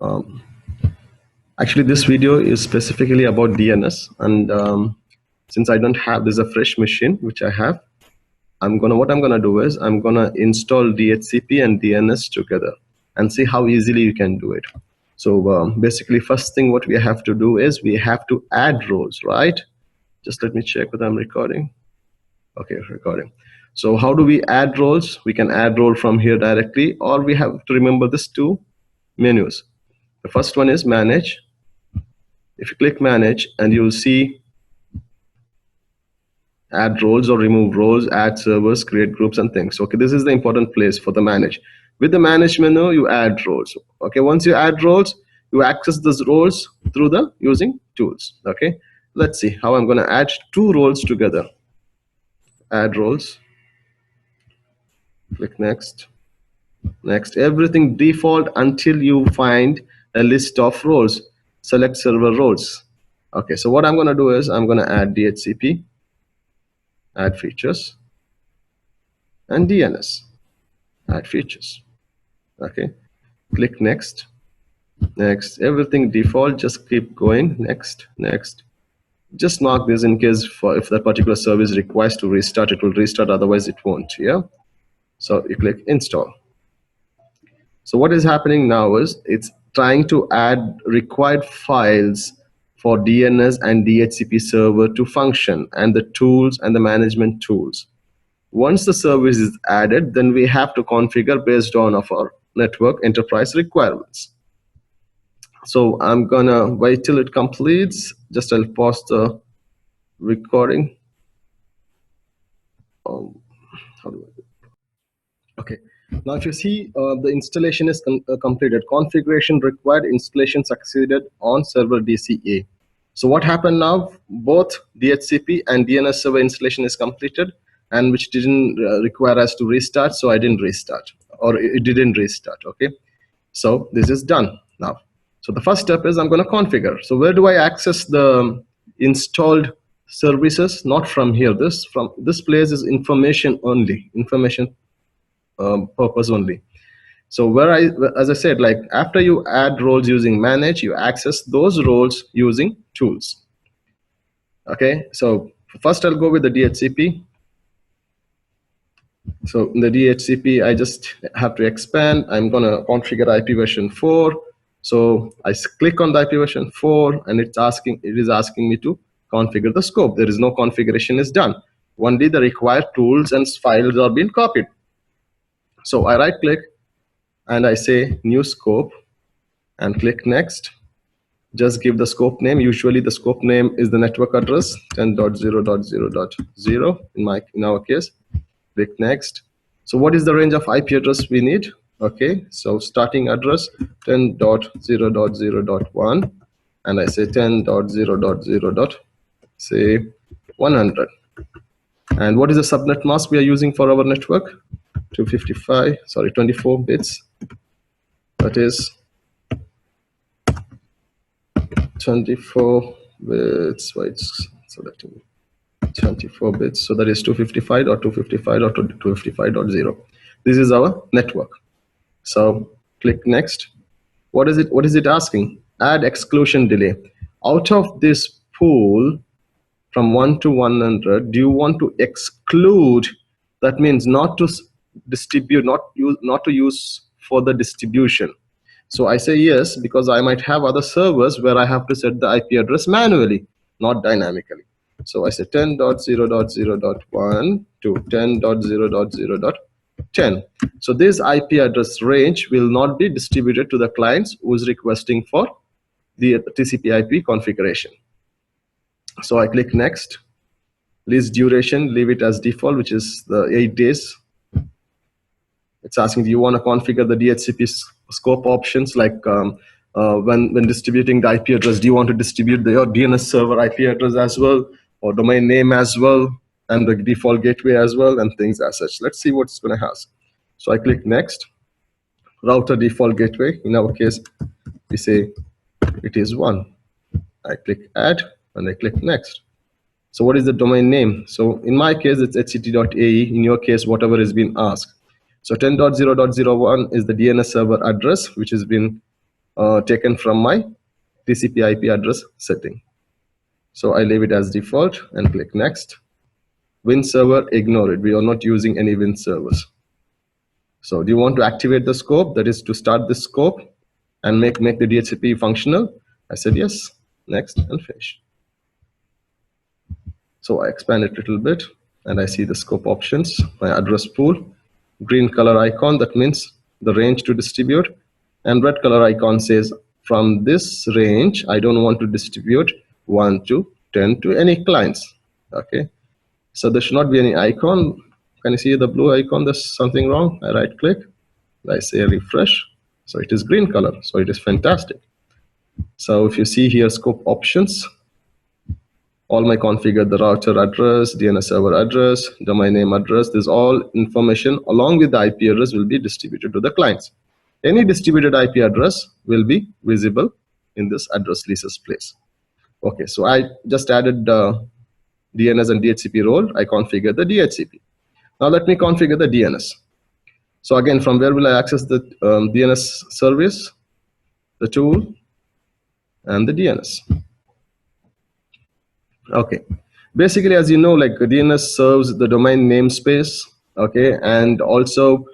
Um, Actually, this video is specifically about DNS, and since I don't have, this is a fresh machine which I have. What I'm gonna do is I'm gonna install DHCP and DNS together and see how easily you can do it. So basically, first thing what we have to do is we have to add roles, right? Just let me check whether I'm recording. Okay, recording. So how do we add roles? We can add role from here directly, or we have to remember these two menus. The first one is manage. If you click manage, and you'll see add roles or remove roles, add servers, create groups and things. Okay, this is the important place for the manage. With the manage menu, you add roles. Okay, once you add roles, you access those roles through the using tools. Okay, let's see how I'm going to add two roles together. Add roles. Click next. Next, everything default until you find a list of roles. Select server roles. Okay, so what I'm going to do is I'm going to add DHCP, add features, and DNS, add features. Okay, click next. Next, everything default, just keep going. Next, next. Just mark this in case for if that particular service requires to restart, it will restart, otherwise it won't. Yeah, so you click install. So what is happening now is it's trying to add required files for DNS and DHCP server to function, and the tools and the management tools. Once the service is added, then we have to configure based on our network enterprise requirements. So I'm gonna wait till it completes. Just I'll pause the recording. How do I do? Okay. Now if you see the installation is completed, configuration required, installation succeeded on server DCA. So what happened now? Both DHCP and DNS server installation is completed, and which didn't require us to restart. So I didn't restart, or it didn't restart. Okay. So this is done now. So the first step is I'm going to configure. So where do I access the installed services? Not from here. From this place is information only, information purpose only. So as I said, like after you add roles using manage, you access those roles using tools. Okay, so first I'll go with the DHCP. So in the DHCP, I just have to expand. I'm gonna configure IP version 4. So I click on the IP version 4, and it is asking me to configure the scope. There is no configuration is done. Only the required tools and files are being copied. So I right click and I say new scope and click next. Just give the scope name. Usually the scope name is the network address 10.0.0.0 in our case. Click next. So what is the range of IP address we need? Okay, so starting address 10.0.0.1, and I say 10.0.0. say 100. And what is the subnet mask we are using for our network? 24 bits. That is 24 bits. Why it's selecting 24 bits. So that is 255.255.255.0. This is our network. So click next. What is it asking? Add exclusion delay. Out of this pool from 1 to 100, do you want to exclude? That means not to distribute, not to use for the distribution. So I say yes, because I might have other servers where I have to set the IP address manually, not dynamically. So I say 10.0.0.1 to 10.0.0.10. So this IP address range will not be distributed to the clients who is requesting for the TCP/IP configuration. So I click next. List duration, leave it as default, which is the 8 days. It's asking, do you want to configure the DHCP scope options, like when distributing the IP address, do you want to distribute your DNS server IP address as well, or domain name as well, and the default gateway as well, and things as such. Let's see what's going to ask. So I click next. Router default gateway, in our case, we say it is 1. I click add, and I click next. So what is the domain name? So in my case, it's hct.ae. In your case, whatever is being asked. So 10.0.0.1 is the DNS server address, which has been taken from my TCP IP address setting. So I leave it as default and click next. Win server, ignore it. We are not using any Win servers. So do you want to activate the scope? That is to start the scope and make the DHCP functional. I said yes, next, and finish. So I expand it a little bit and I see the scope options, my address pool, green color icon, that means the range to distribute, and red color icon says from this range, I don't want to distribute 1 to 10 to any clients. Okay, so there should not be any icon. Can you see the blue icon? There's something wrong. I right click, I say refresh. So it is green color, so it is fantastic. So if you see here scope options, all my configured, the router address, DNS server address, domain name address, this all information along with the IP address will be distributed to the clients. Any distributed IP address will be visible in this address leases place. Okay, so I just added the DNS and DHCP role. I configured the DHCP. Now let me configure the DNS. So again, from where will I access the DNS service, the tool, and the DNS? Okay, basically, as you know, like DNS serves the domain namespace. Okay, and also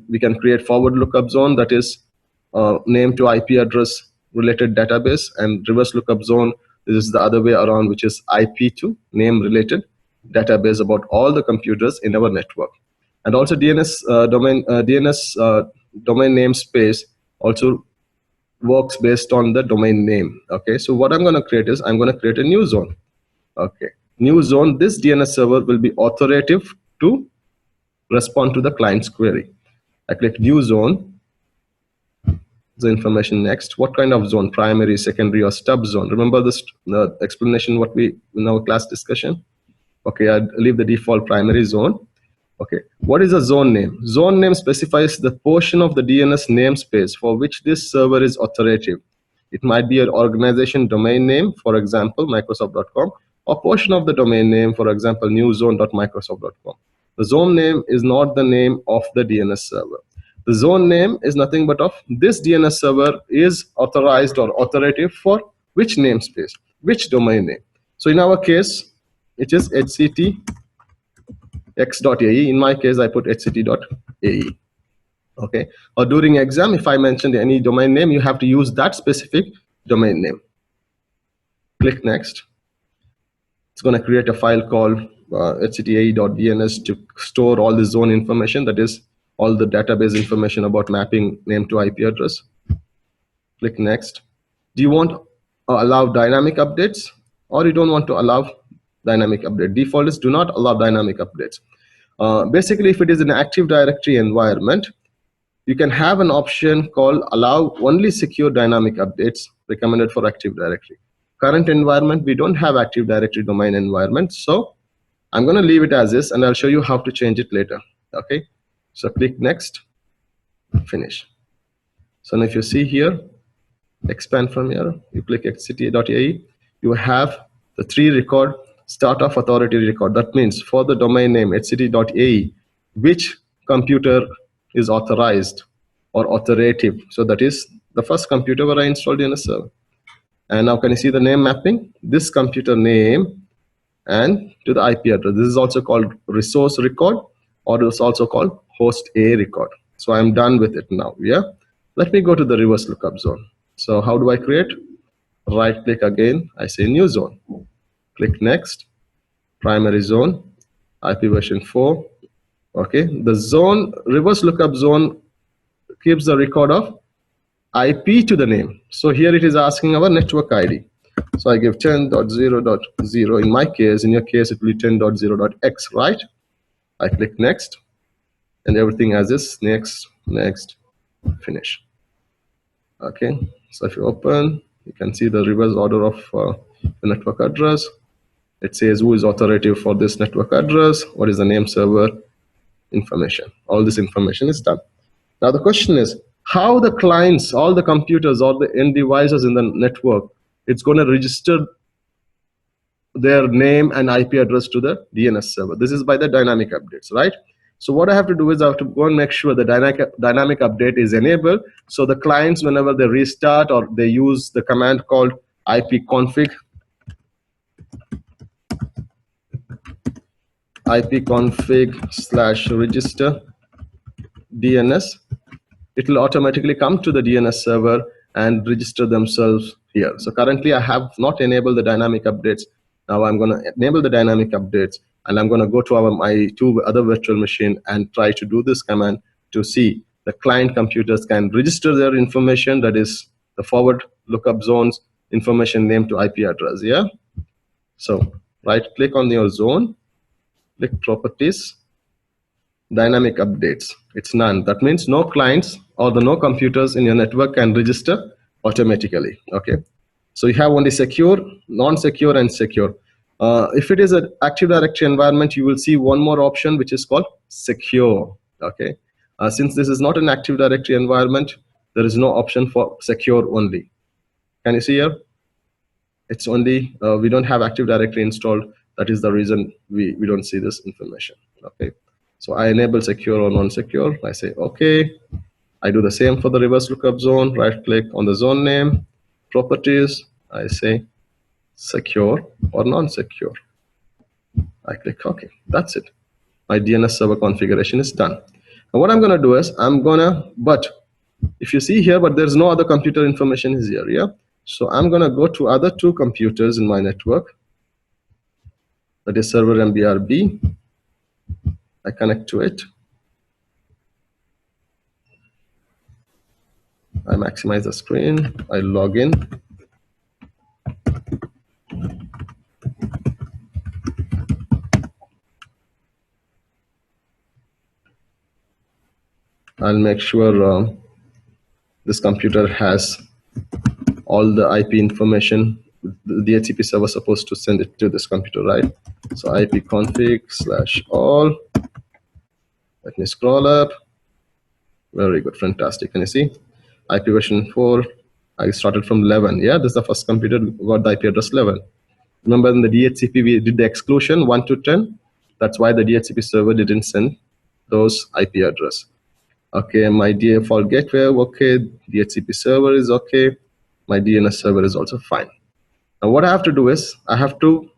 we can create forward lookup zone, that is name to IP address related database, and reverse lookup zone, this is the other way around, which is IP to name related database about all the computers in our network. And also DNS domain namespace also works based on the domain name. Okay, so what I'm going to create is I'm going to create a new zone. Okay, new zone. This DNS server will be authoritative to respond to the client's query. I click new zone. The information next. What kind of zone? Primary, secondary, or stub zone? Remember this explanation what we in our class discussion? Okay, I leave the default primary zone. Okay, what is a zone name? Zone name specifies the portion of the DNS namespace for which this server is authoritative. It might be an organization domain name, for example, Microsoft.com, or portion of the domain name, for example, newzone.microsoft.com. The zone name is not the name of the DNS server. The zone name is nothing but of this DNS server is authorized or authoritative for which namespace, which domain name. So in our case, it is httx.ae. In my case, I put hct.ae. Okay, or during exam, if I mentioned any domain name, you have to use that specific domain name. Click next. It's going to create a file called htae.dns to store all the zone information, that is all the database information about mapping name to IP address. Click next. Do you want to allow dynamic updates, or you don't want to allow dynamic update? Default is do not allow dynamic updates. Basically, if it is an Active Directory environment, you can have an option called allow only secure dynamic updates recommended for Active Directory. Current environment, we don't have Active Directory domain environment, so I'm going to leave it as is, and I'll show you how to change it later. Okay, so click next, finish. So now if you see here, expand from here, you click hct.ae, you have the 3 record start of authority record. That means for the domain name hct.ae, which computer is authorized or authoritative. So that is the first computer where I installed DNS server. And now can you see the name mapping? This computer name and to the IP address. This is also called resource record, or it's also called host A record. So I'm done with it now. Yeah. Let me go to the reverse lookup zone. So how do I create? Right click again. I say new zone. Click next. Primary zone. IP version 4. Okay. The zone reverse lookup zone keeps the record of IP to the name. So here it is asking our network ID. So I give 10.0.0. In my case, in your case, it will be 10.0.x, right? I click next, and everything as is. Next, next, finish. Okay. So if you open, you can see the reverse order of the network address. It says who is authoritative for this network address, what is the name server information. All this information is done. Now the question is, how the clients, all the computers, all the end devices in the network, it's going to register their name and IP address to the DNS server. This is by the dynamic updates, right? So what I have to do is I have to go and make sure the dynamic update is enabled. So the clients, whenever they restart or they use the command called ipconfig /register DNS, it will automatically come to the DNS server and register themselves here. So currently I have not enabled the dynamic updates. Now I'm going to enable the dynamic updates, and I'm going to go to my two other virtual machine and try to do this command to see the client computers can register their information, that is the forward lookup zones information name to IP address. Yeah. So right click on your zone, click properties, dynamic updates. It's none. That means no clients or the no computers in your network can register automatically. Okay. So you have only secure, non-secure, and secure. If it is an Active Directory environment, you will see one more option which is called secure. Okay. Since this is not an Active Directory environment, there is no option for secure only. Can you see here? It's only we don't have Active Directory installed. That is the reason we don't see this information. Okay. So I enable secure or non-secure. I say okay. I do the same for the reverse lookup zone. Right click on the zone name, properties. I say secure or non-secure. I click OK. That's it. My DNS server configuration is done. Now what I'm going to do is but if you see here, but there's no other computer information is here. Yeah. So I'm going to go to other two computers in my network. That is server MBRB. I connect to it. I maximize the screen. I log in. I'll make sure this computer has all the IP information. The DHCP server is supposed to send it to this computer, right? So ipconfig/all. Let me scroll up. Very good, fantastic. Can you see? IP version 4. I started from 11. Yeah, this is the first computer got the IP address 11. Remember in the DHCP we did the exclusion 1 to 10. That's why the DHCP server didn't send those IP address. Okay, my default gateway okay. DHCP server is okay. My DNS server is also fine. Now what I have to do is I have to,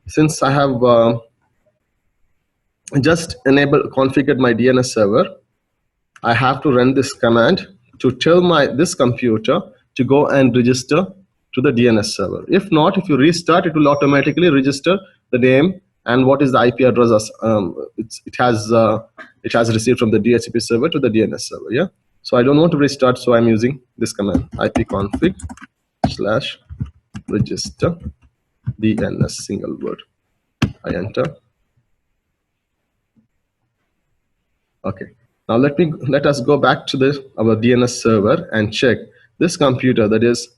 since I have just configured my DNS server, I have to run this command to tell this computer to go and register to the DNS server. If not, if you restart, it will automatically register the name and what is the IP address it has received from the DHCP server to the DNS server. Yeah. So I don't want to restart, so I'm using this command ipconfig/register DNS, single word. I enter. Okay. Now let us go back to our DNS server and check this computer. That is,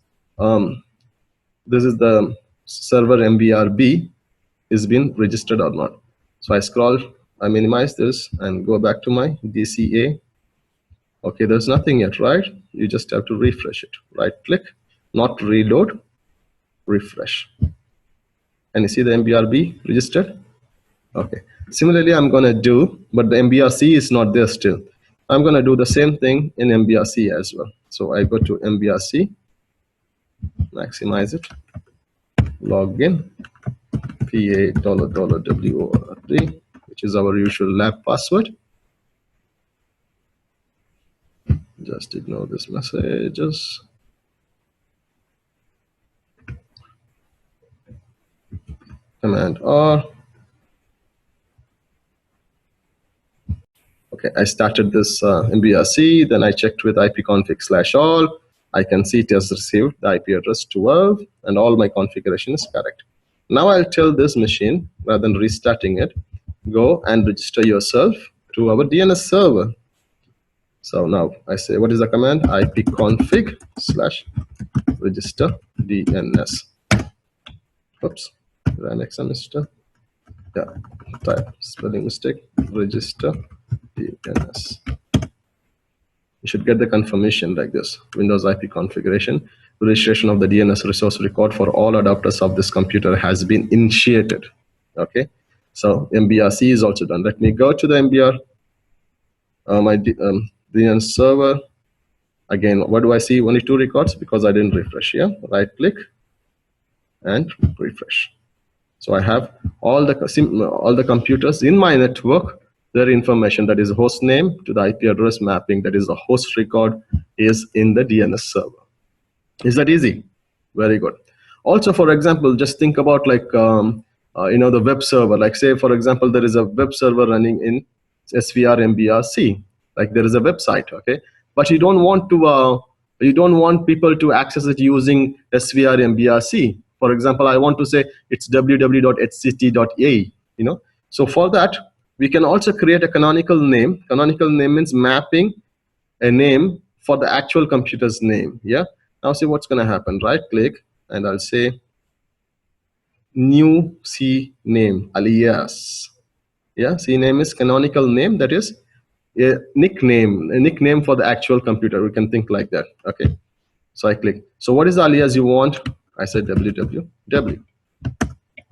this is the server MBRB is been registered or not. So I scroll, I minimize this and go back to my DCA. Okay, there's nothing yet, right? You just have to refresh it. Right click, not reload, refresh. And you see the MBRB registered? Okay. Similarly, I'm going to do, but the MBRC is not there still. I'm going to do the same thing in MBRC as well. So I go to MBRC, maximize it, log in, PA$WORD, which is our usual lab password. Just ignore this messages. Command R. Okay, I started this MBRC, then I checked with ipconfig/all. I can see it has received the IP address 12 and all my configuration is correct. Now I'll tell this machine, rather than restarting it, go and register yourself to our DNS server. So now I say, what is the command? ipconfig/register DNS. Oops, did I make some mistake? Yeah, type spelling mistake, register DNS. You should get the confirmation like this. Windows IP configuration. Registration of the DNS resource record for all adapters of this computer has been initiated. Okay. So MBRC is also done. Let me go to the MBR, my DNS server. Again, what do I see? Only 2 records because I didn't refresh here. Right click and refresh. So I have all the computers in my network, their information, that is host name to the IP address mapping, that is the host record, is in the DNS server. Is that easy? Very good. Also, for example, just think about like the web server. Like say, for example, there is a web server running in SVR MBRC. Like there is a website, okay, but you don't want people to access it using SVR MBRC. For example, I want to say it's www.hct.ae. So for that, we can also create a canonical name. Canonical name means mapping a name for the actual computer's name. Yeah. Now see what's going to happen. Right click and I'll say new C name alias. Yeah, C name is canonical name, that is a nickname for the actual computer. We can think like that. Okay. So I click. So what is the alias you want? I said www.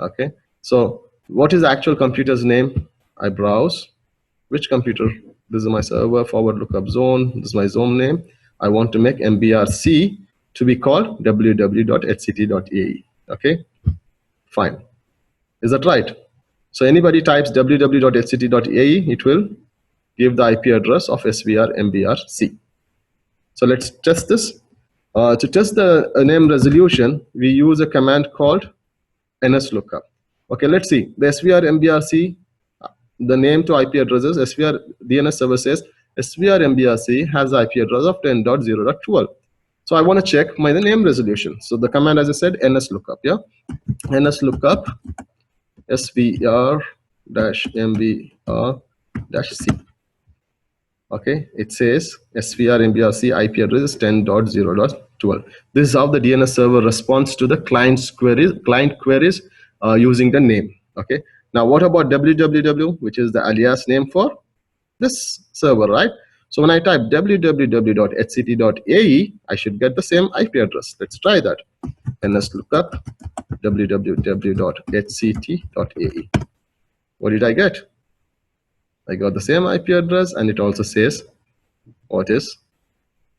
Okay. So what is the actual computer's name? I browse. Which computer? This is my server forward lookup zone. This is my zone name. I want to make MBRC to be called www.hct.ae. Okay, fine. Is that right? So anybody types www.hct.ae, it will give the IP address of SVR MBRC. So let's test this. To test the name resolution, we use a command called nslookup. Okay, let's see. The SVR MBRC, the name to IP addresses, SVR DNS server says SVR MBRC has the IP address of 10.0.12. So I want to check my name resolution. So the command, as I said, nslookup. Yeah, nslookup SVR-MBR-C. Okay, it says SVR MBRC IP address is 10.0.12. This is how the DNS server responds to the client queries using the name. Okay, now what about www, which is the alias name for this server, right? So when I type www.hct.ae, I should get the same IP address. Let's try that. nslookup www.hct.ae. What did I get? I got the same IP address, and it also says what is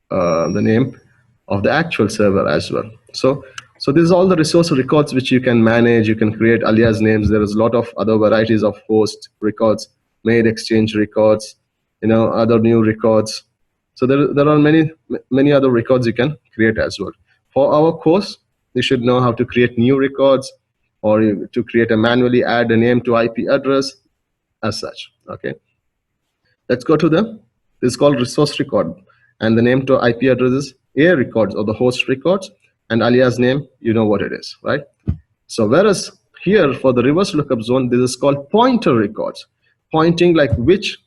the name of the actual server as well. So this is all the resource records which you can manage. You can create alias names. There is a lot of other varieties of host records, made exchange records, other new records. So there are many other records you can create as well. For our course, you should know how to create new records, or to create a manually add a name to IP address as such. Okay, let's go to this is called resource record, and the name to IP address is A records, or the host records, and alias name, you know what it is, right? So whereas here for the reverse lookup zone, this is called pointer records, pointing like which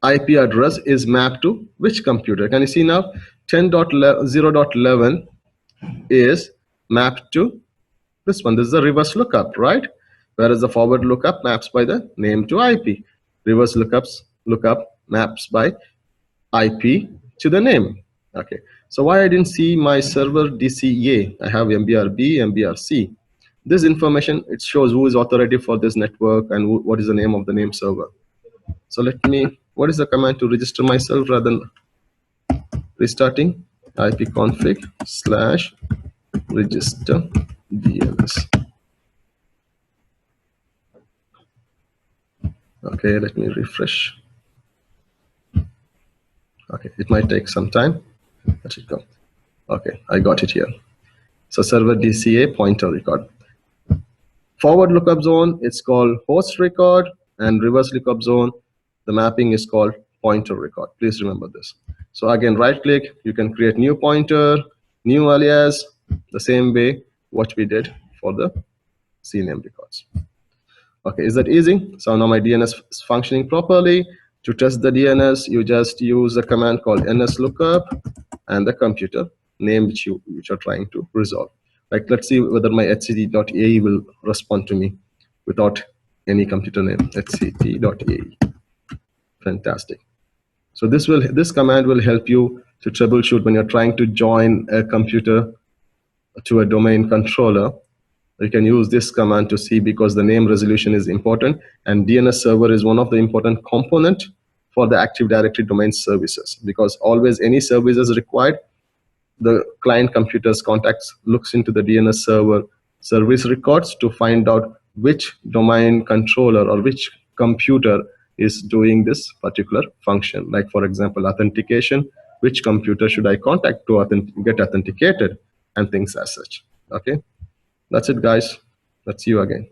IP address is mapped to which computer. Can you see now? 10.0.11 is mapped to this one. This is the reverse lookup, right? Whereas the forward lookup maps by the name to IP. Reverse lookup maps by IP to the name. Okay. So why I didn't see my server DCA? I have MBRB, MBRC. This information, it shows who is authoritative for this network and what is the name of the name server. So what is the command to register myself rather than restarting? ipconfig/register DNS. Okay, let me refresh. Okay, it might take some time. Let it go. Okay, I got it here. So server DCA pointer record. Forward lookup zone, it's called host record, and reverse lookup zone, the mapping is called pointer record. Please remember this. So again, right click, you can create new pointer, new alias, the same way what we did for the CNAME records. Okay, is that easy? So now my DNS is functioning properly. To test the DNS, you just use a command called nslookup and the computer name which are trying to resolve. Like, let's see whether my hct.ae will respond to me without any computer name. hct.ae. Fantastic. So this command will help you to troubleshoot when you're trying to join a computer to a domain controller. You can use this command to see, because the name resolution is important, and DNS server is one of the important component for the Active Directory domain services, because always any service is required, the client computer's contacts looks into the DNS server service records to find out which domain controller or which computer is doing this particular function. Like for example, authentication, which computer should I contact to get authenticated, and things as such. Okay, that's it guys. Let's see you again.